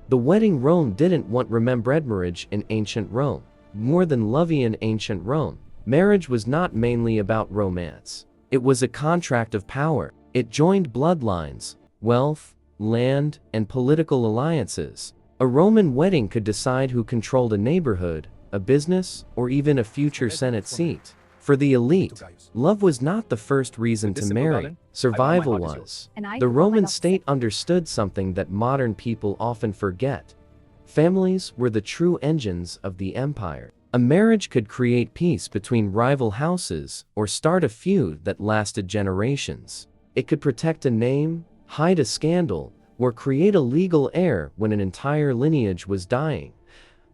The wedding Rome didn't want remembered marriage in ancient Rome. More than love in ancient Rome, marriage was not mainly about romance. It was a contract of power. It joined bloodlines, wealth, land, and political alliances. A Roman wedding could decide who controlled a neighborhood, a business, or even a future Senate seat. For the elite, love was not the first reason to marry, survival was. The Roman state understood something that modern people often forget. Families were the true engines of the empire. A marriage could create peace between rival houses or start a feud that lasted generations. It could protect a name, hide a scandal, or create a legal heir when an entire lineage was dying.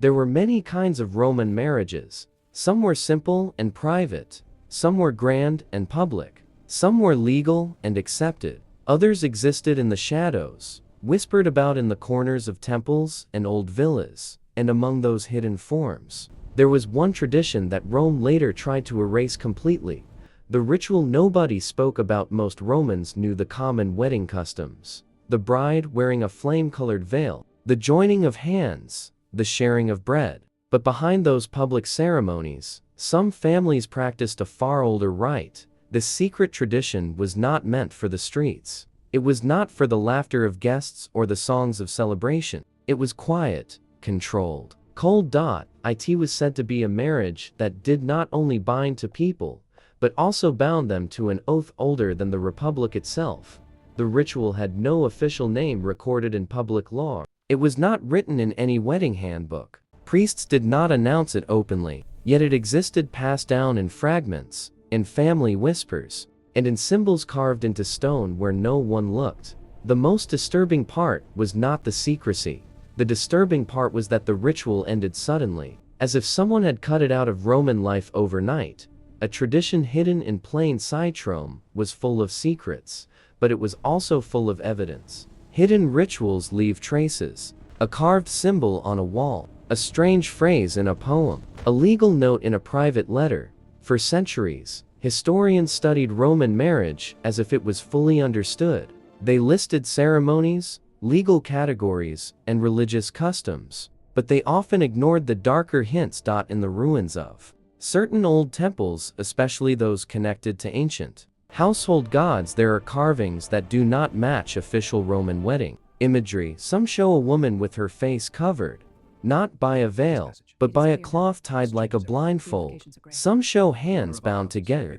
There were many kinds of Roman marriages. Some were simple and private. Some were grand and public. Some were legal and accepted. Others existed in the shadows, whispered about in the corners of temples and old villas, and among those hidden forms. There was one tradition that Rome later tried to erase completely. The ritual nobody spoke about. Most Romans knew the common wedding customs. The bride wearing a flame-colored veil, the joining of hands, the sharing of bread. But behind those public ceremonies, some families practiced a far older rite. This secret tradition was not meant for the streets. It was not for the laughter of guests or the songs of celebration. It was quiet, controlled. Cold. It was said to be a marriage that did not only bind to people, but also bound them to an oath older than the Republic itself. The ritual had no official name recorded in public law. It was not written in any wedding handbook. Priests did not announce it openly, yet it existed, passed down in fragments, in family whispers, and in symbols carved into stone where no one looked. The most disturbing part was not the secrecy. The disturbing part was that the ritual ended suddenly, as if someone had cut it out of Roman life overnight. A tradition hidden in plain sight. Rome was full of secrets, but it was also full of evidence. Hidden rituals leave traces. A carved symbol on a wall, a strange phrase in a poem, a legal note in a private letter. For centuries, historians studied Roman marriage as if it was fully understood. They listed ceremonies, legal categories, and religious customs, but they often ignored the darker hints. In the ruins of certain old temples, especially those connected to ancient household gods, there are carvings that do not match official Roman wedding imagery. Some show a woman with her face covered, not by a veil, but by a cloth tied like a blindfold. Some show hands bound together,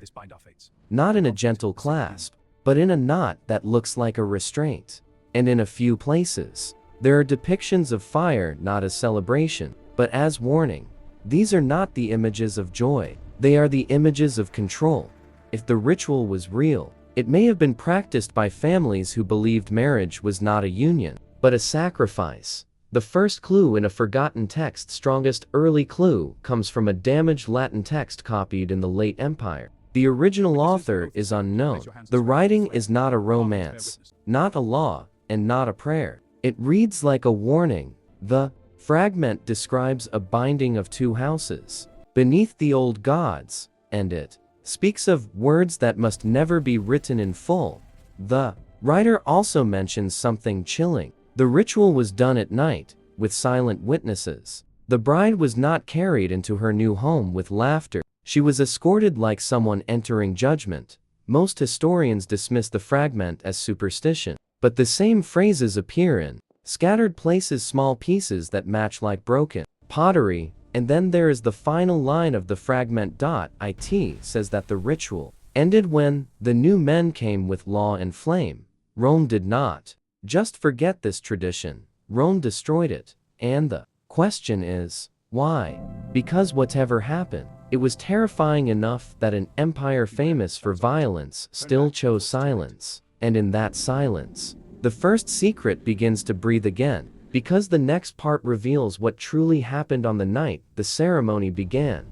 not in a gentle clasp, but in a knot that looks like a restraint. And in a few places, there are depictions of fire, not as celebration, but as warning. These are not the images of joy. They are the images of control. If the ritual was real, it may have been practiced by families who believed marriage was not a union, but a sacrifice. The first clue in a forgotten text, strongest early clue, comes from a damaged Latin text copied in the late Empire. The original author is unknown. The writing is not a romance, not a law, and not a prayer. It reads like a warning. The fragment describes a binding of two houses beneath the old gods, and it speaks of words that must never be written in full. The writer also mentions something chilling. The ritual was done at night, with silent witnesses. The bride was not carried into her new home with laughter. She was escorted like someone entering judgment. Most historians dismiss the fragment as superstition, but the same phrases appear in scattered places, small pieces that match like broken pottery. And then there is the final line of the fragment. It says that the ritual ended when the new men came with law and flame. Rome did not just forget this tradition. Rome destroyed it. And the question is, why? Because whatever happened, it was terrifying enough that an empire famous for violence still chose silence. And in that silence, the first secret begins to breathe again, because the next part reveals what truly happened on the night the ceremony began.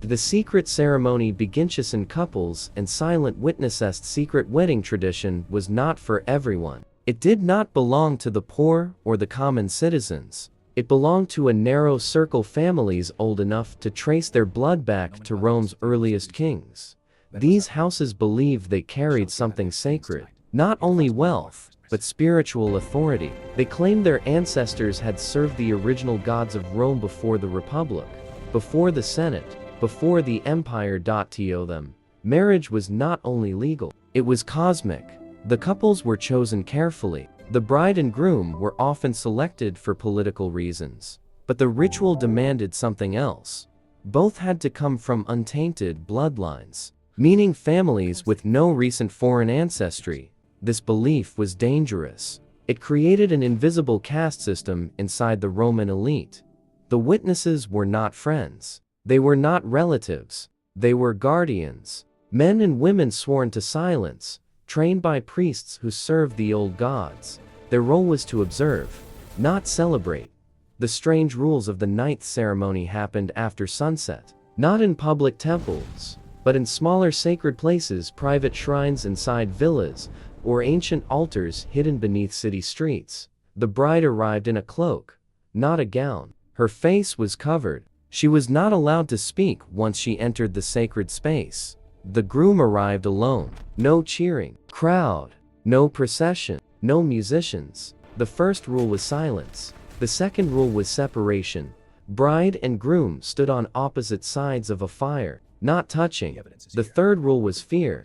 The secret ceremony begins in couples and silent witnesses. Secret wedding tradition was not for everyone. It did not belong to the poor or the common citizens. It belonged to a narrow circle, families old enough to trace their blood back to Rome's earliest kings. These houses believed they carried something sacred, not only wealth, but spiritual authority. They claimed their ancestors had served the original gods of Rome before the Republic, before the Senate, before the Empire. To them, marriage was not only legal, it was cosmic. The couples were chosen carefully. The bride and groom were often selected for political reasons. But the ritual demanded something else. Both had to come from untainted bloodlines, meaning families with no recent foreign ancestry. This belief was dangerous. It created an invisible caste system inside the Roman elite. The witnesses were not friends. They were not relatives. They were guardians. Men and women sworn to silence, trained by priests who served the old gods. Their role was to observe, not celebrate. The strange rules of the ninth ceremony happened after sunset, not in public temples, but in smaller sacred places, private shrines inside villas, or ancient altars hidden beneath city streets. The bride arrived in a cloak, not a gown. Her face was covered. She was not allowed to speak once she entered the sacred space. The groom arrived alone. No cheering crowd, no procession, no musicians. The first rule was silence. The second rule was separation. Bride and groom stood on opposite sides of a fire, not touching. The third rule was fear.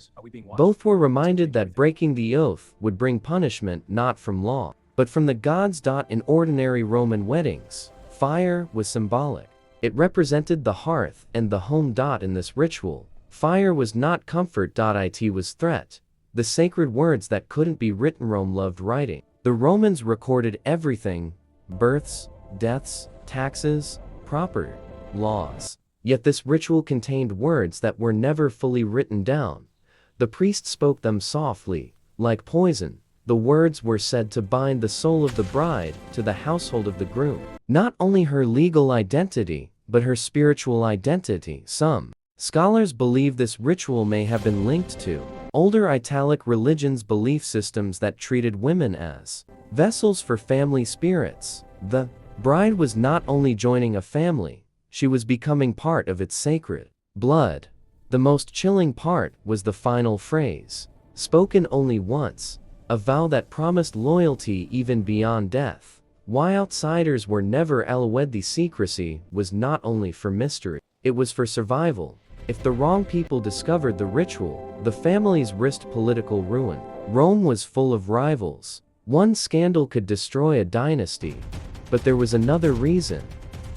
Both were reminded that breaking the oath would bring punishment not from law, but from the gods. In ordinary Roman weddings, fire was symbolic. It represented the hearth and the home. In this ritual, fire was not comfort. It was threat. The sacred words that couldn't be written. Rome loved writing. The Romans recorded everything: births, deaths, taxes, property, laws. Yet this ritual contained words that were never fully written down. The priest spoke them softly, like poison. The words were said to bind the soul of the bride to the household of the groom. Not only her legal identity, but her spiritual identity. Some scholars believe this ritual may have been linked to older Italic religions' belief systems that treated women as vessels for family spirits. The bride was not only joining a family, she was becoming part of its sacred blood. The most chilling part was the final phrase, spoken only once, a vow that promised loyalty even beyond death. Why outsiders were never allowed. The secrecy was not only for mystery, it was for survival. If the wrong people discovered the ritual, the families risked political ruin. Rome was full of rivals. One scandal could destroy a dynasty. But there was another reason.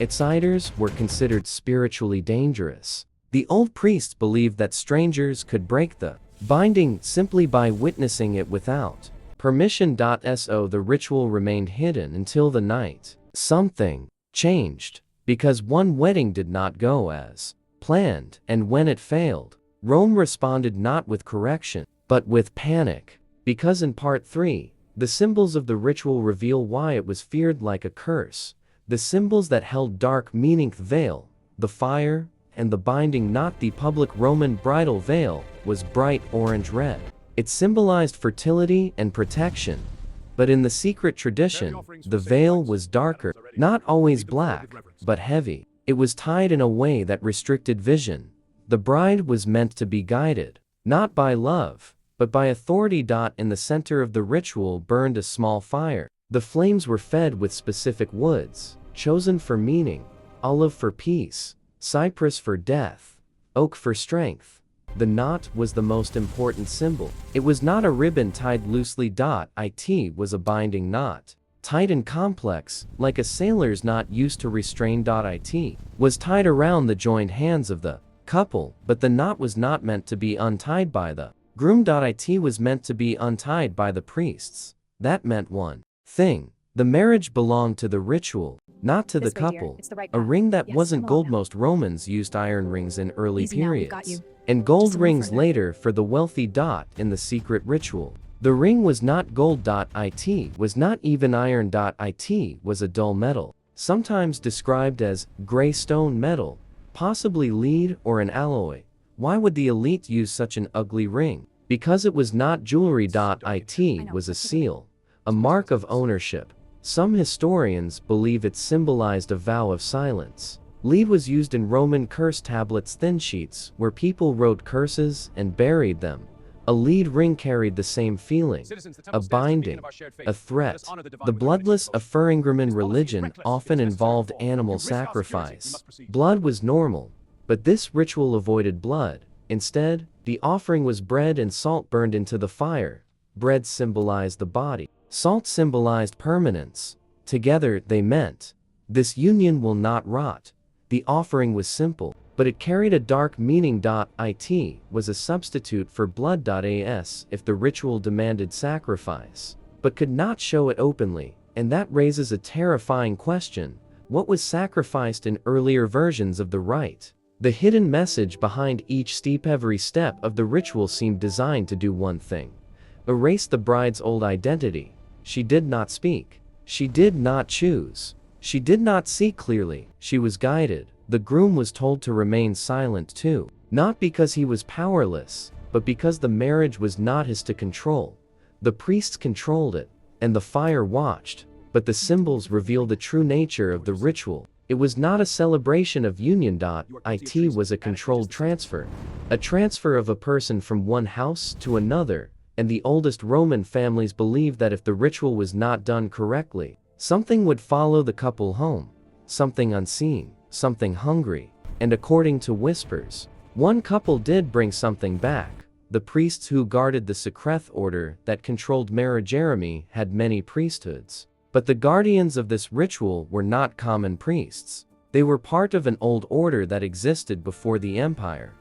Outsiders were considered spiritually dangerous. The old priests believed that strangers could break the binding simply by witnessing it without permission. So the ritual remained hidden until the night. Something changed, because one wedding did not go as planned, and when it failed, Rome responded not with correction, but with panic. Because in part 3, the symbols of the ritual reveal why it was feared like a curse. The symbols that held dark meaning: the veil, the fire, and the binding knot. The public Roman bridal veil was bright orange red. It symbolized fertility and protection. But in the secret tradition, the veil was darker, not always black, but heavy. It was tied in a way that restricted vision. The bride was meant to be guided, not by love, but by authority. In the center of the ritual burned a small fire. The flames were fed with specific woods, chosen for meaning: olive for peace, cypress for death, oak for strength. The knot was the most important symbol. It was not a ribbon tied loosely. It was a binding knot, tight and complex, like a sailor's knot used to restrain. It was tied around the joined hands of the couple, but the knot was not meant to be untied by the groom. It was meant to be untied by the priests. That meant one thing: the marriage belonged to the ritual, not to the couple. A ring that wasn't gold. Most Romans used iron rings in early periods, and gold rings later for the wealthy. In the secret ritual, the ring was not gold. It was not even iron. It was a dull metal, sometimes described as gray stone metal, possibly lead or an alloy. Why would the elite use such an ugly ring? Because it was not jewelry. It was a seal, a mark of ownership. Some historians believe it symbolized a vow of silence. Lead was used in Roman curse tablets, thin sheets where people wrote curses and buried them. A lead ring carried the same feeling, a binding, a threat. The bloodless Aferingraman religion often involved animal sacrifice. Blood was normal, but this ritual avoided blood. Instead, the offering was bread and salt burned into the fire. Bread symbolized the body. Salt symbolized permanence. Together they meant, this union will not rot. The offering was simple, but it carried a dark meaning. It was a substitute for blood. As if the ritual demanded sacrifice, but could not show it openly, and that raises a terrifying question. What was sacrificed in earlier versions of the rite? The hidden message behind every step of the ritual seemed designed to do one thing: erase the bride's old identity. She did not speak. She did not choose. She did not see clearly. She was guided. The groom was told to remain silent too, not because he was powerless, but because the marriage was not his to control. The priests controlled it, and the fire watched, but the symbols reveal the true nature of the ritual. It was not a celebration of union. It was a controlled transfer. A transfer of a person from one house to another, and the oldest Roman families believed that if the ritual was not done correctly, something would follow the couple home. Something unseen, something hungry, and according to whispers, one couple did bring something back. The priests who guarded the Secreth order that controlled Mara Jeremy had many priesthoods. But the guardians of this ritual were not common priests. They were part of an old order that existed before the empire.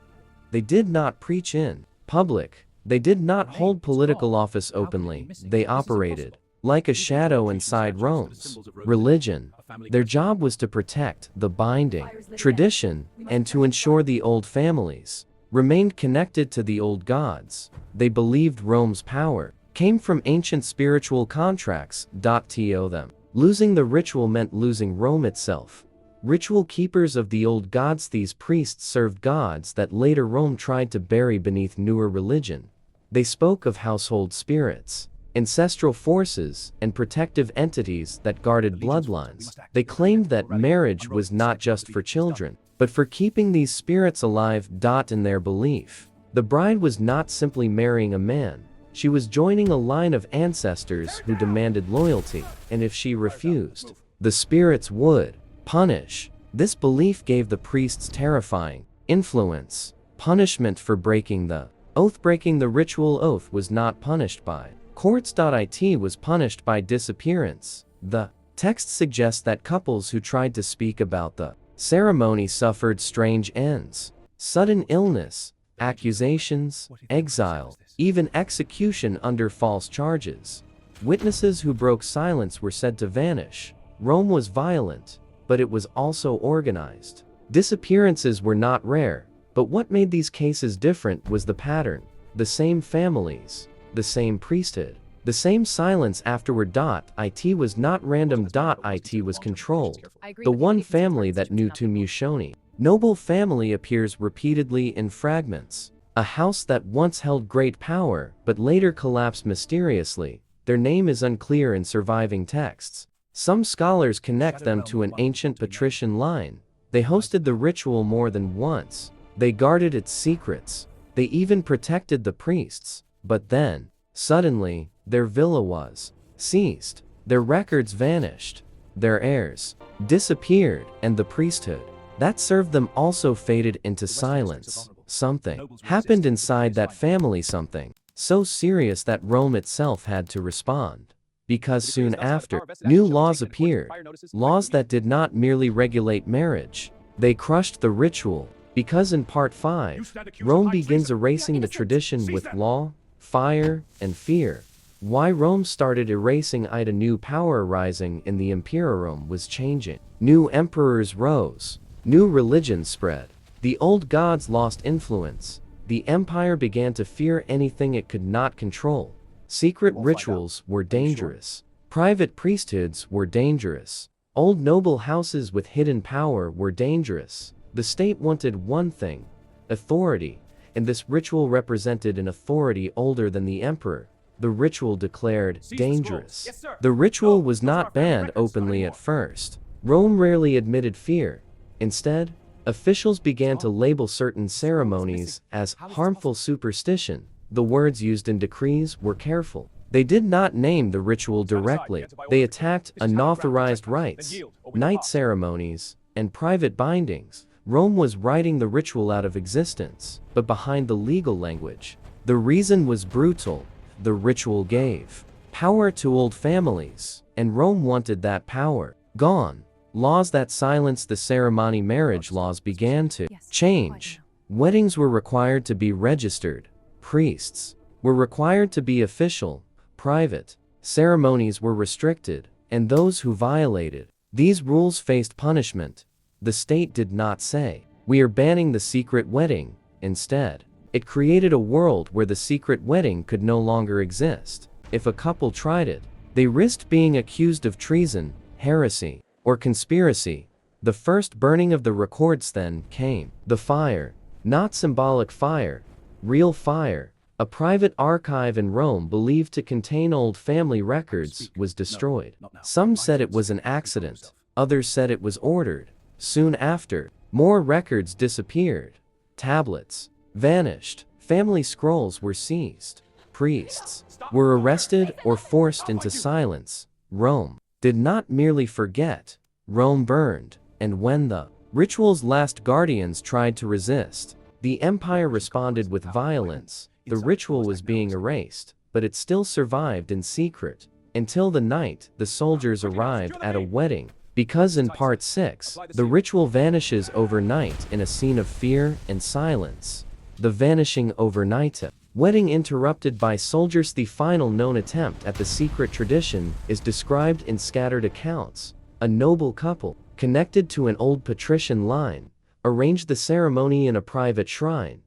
They did not preach in public. They did not hold political office openly. They operated like a shadow inside Rome's religion. Their job was to protect the binding tradition and to ensure the old families remained connected to the old gods. They believed Rome's power came from ancient spiritual contracts. To them, losing the ritual meant losing Rome itself. Ritual keepers of the old gods, these priests served gods that later Rome tried to bury beneath newer religion. They spoke of household spirits, ancestral forces, and protective entities that guarded bloodlines. They claimed that marriage was not just for children, but for keeping these spirits alive. In their belief, the bride was not simply marrying a man. She was joining a line of ancestors who demanded loyalty, and if she refused, the spirits would punish. This belief gave the priests terrifying influence. Punishment for breaking the oath. Breaking the ritual oath was not punished by courts. It was punished by disappearance. The text suggests that couples who tried to speak about the ceremony suffered strange ends: sudden illness, accusations, exile, even execution under false charges. Witnesses who broke silence were said to vanish. Rome was violent, but it was also organized. Disappearances were not rare, but what made these cases different was the pattern: the same families, the same priesthood, the same silence afterward. It was not random. It was controlled. The one family that knew to Mushoni, noble family, appears repeatedly in fragments. A house that once held great power, but later collapsed mysteriously. Their name is unclear in surviving texts. Some scholars connect them to an ancient patrician line. They hosted the ritual more than once. They guarded its secrets. They even protected the priests. But then, suddenly, their villa was seized. Their records vanished. Their heirs disappeared, and the priesthood that served them also faded into silence. Something happened inside that family, something so serious that Rome itself had to respond. Because soon after, new laws appeared. Laws that did not merely regulate marriage. They crushed the ritual. Because in Part 5, Rome begins erasing the tradition with law, fire, and fear. Why Rome started erasing it. A new power rising in the Imperium was changing. New emperors rose. New religions spread. The old gods lost influence. The empire began to fear anything it could not control. Secret rituals were dangerous. Private priesthoods were dangerous. Old noble houses with hidden power were dangerous. The state wanted one thing: authority, and this ritual represented an authority older than the emperor. The ritual declared dangerous. The ritual was not banned openly at first. Rome rarely admitted fear. Instead, officials began to label certain ceremonies as harmful superstition. The words used in decrees were careful. They did not name the ritual directly. They attacked unauthorized rites, night ceremonies, and private bindings. Rome was writing the ritual out of existence, but behind the legal language. The reason was brutal. The ritual gave power to old families, and Rome wanted that power gone. Laws that silenced the ceremony, marriage laws, began to change. Weddings were required to be registered. Priests were required to be official. Private ceremonies were restricted, and those who violated these rules faced punishment. The state did not say, "We are banning the secret wedding." Instead, it created a world where the secret wedding could no longer exist. If a couple tried it, they risked being accused of treason, heresy, or conspiracy. The first burning of the records then came. The fire, not symbolic fire, real fire. A private archive in Rome believed to contain old family records was destroyed. Some said it was an accident, others said it was ordered. Soon after, more records disappeared. Tablets vanished. Family scrolls were seized. Priests were arrested or forced into silence. Rome did not merely forget. Rome burned, and when the ritual's last guardians tried to resist, the empire responded with violence. The ritual was being erased, but it still survived in secret, until the night the soldiers arrived at a wedding. Because in Part 6, the ritual vanishes overnight in a scene of fear and silence. The vanishing overnight wedding interrupted by soldiers. The final known attempt at the secret tradition is described in scattered accounts. A noble couple, connected to an old patrician line, arranged the ceremony in a private shrine.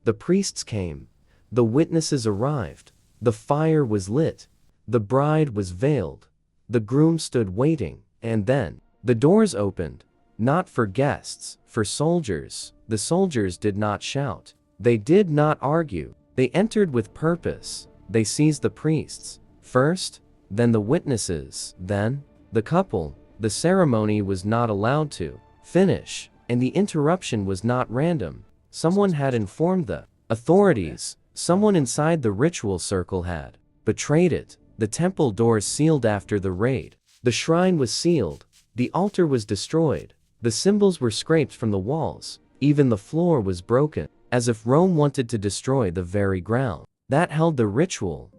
The priests came. The witnesses arrived. The fire was lit. The bride was veiled. The groom stood waiting, and then the doors opened. Not for guests, for soldiers. The soldiers did not shout. They did not argue. They entered with purpose. They seized the priests first, then the witnesses, then the couple. The ceremony was not allowed to finish, and the interruption was not random. Someone had informed the authorities. Someone inside the ritual circle had betrayed it. The temple doors sealed after the raid. The shrine was sealed. The altar was destroyed. The symbols were scraped from the walls. Even the floor was broken, as if Rome wanted to destroy the very ground that held the ritual.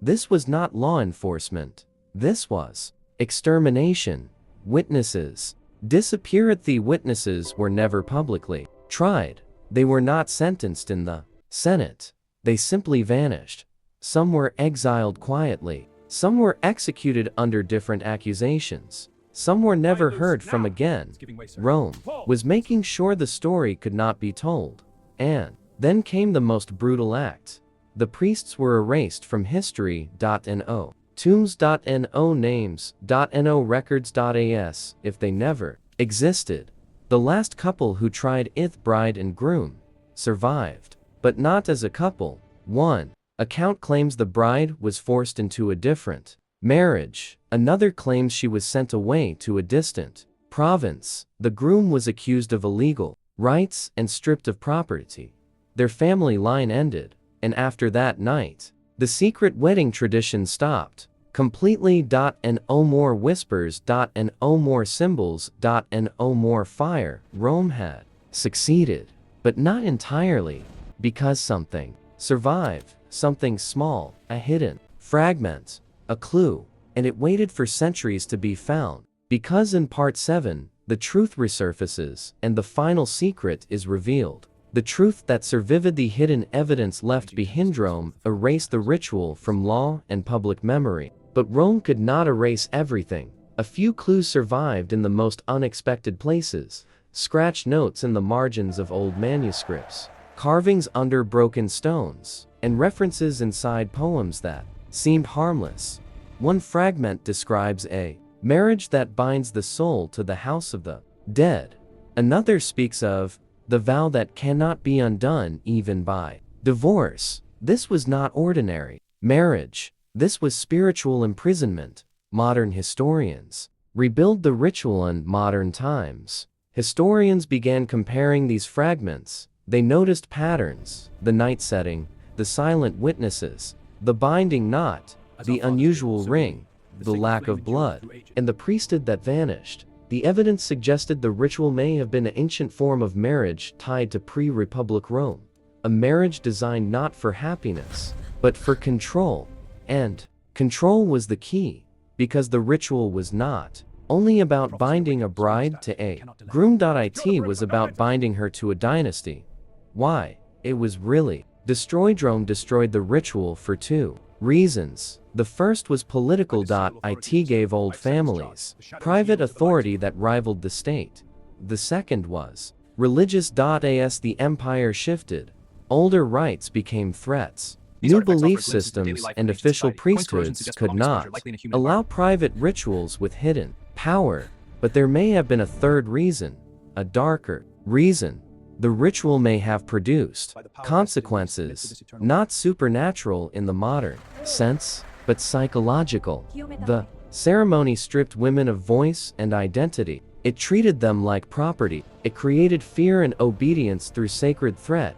This was not law enforcement. This was extermination. Witnesses disappeared. The witnesses were never publicly tried. They were not sentenced in the Senate. They simply vanished. Some were exiled quietly. Some were executed under different accusations. Some were never heard from again. Rome was making sure the story could not be told. And then came the most brutal act. The priests were erased from history.no, tombs.no, names.no, records.as, if they never existed. The last couple who tried it, bride and groom, survived, but not as a couple. One account claims the bride was forced into a different marriage. Another claims she was sent away to a distant province. The groom was accused of illegal rights and stripped of property. Their family line ended, and after that night, the secret wedding tradition stopped completely. No more whispers. No more symbols. No more fire. Rome had succeeded, but not entirely, because something survived. Something small, a hidden fragment, a clue, and it waited for centuries to be found. Because in Part 7, the truth resurfaces, and the final secret is revealed. The truth that survived, the hidden evidence left behind. Rome erased the ritual from law and public memory. But Rome could not erase everything. A few clues survived in the most unexpected places. Scratched notes in the margins of old manuscripts, carvings under broken stones, and references inside poems that seemed harmless. One fragment describes a marriage that binds the soul to the house of the dead. Another speaks of the vow that cannot be undone even by divorce. This was not ordinary marriage. This was spiritual imprisonment. Modern historians rebuild the ritual in modern times. Historians began comparing these fragments. They noticed patterns: the night setting, the silent witnesses, the binding knot, the unusual ring, the lack of blood, and the priesthood that vanished. The evidence suggested the ritual may have been an ancient form of marriage tied to pre-Republic Rome, a marriage designed not for happiness, but for control. And control was the key, because the ritual was not only about binding a bride to a groom. It was about binding her to a dynasty. Why? It was really destroyed. Rome destroyed the ritual for two reasons. The first was political. It gave old families private authority that rivaled the state. The second was religious. As the empire shifted, older rites became threats. New belief systems and official priesthoods could not allow private rituals with hidden power. But there may have been a third reason, a darker reason. The ritual may have produced consequences, not supernatural in the modern sense, but psychological. The ceremony stripped women of voice and identity. It treated them like property. It created fear and obedience through sacred threat.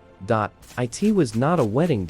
It was not a wedding.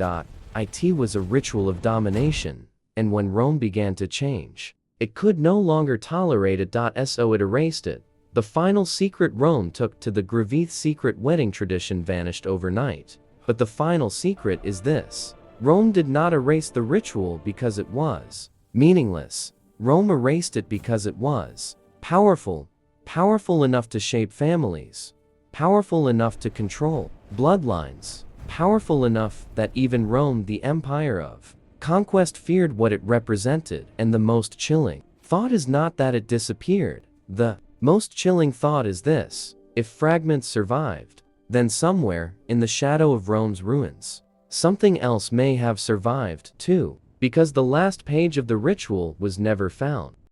It was a ritual of domination. And when Rome began to change, it could no longer tolerate it. So it erased it. The final secret Rome took to the Grevith secret wedding tradition vanished overnight. But the final secret is this: Rome did not erase the ritual because it was meaningless. Rome erased it because it was powerful. Powerful enough to shape families. Powerful enough to control bloodlines. Powerful enough that even Rome, the empire of conquest, feared what it represented. And the most chilling thought is not that it disappeared. The most chilling thought is this: if fragments survived, then somewhere, in the shadow of Rome's ruins, something else may have survived too, because the last page of the ritual was never found.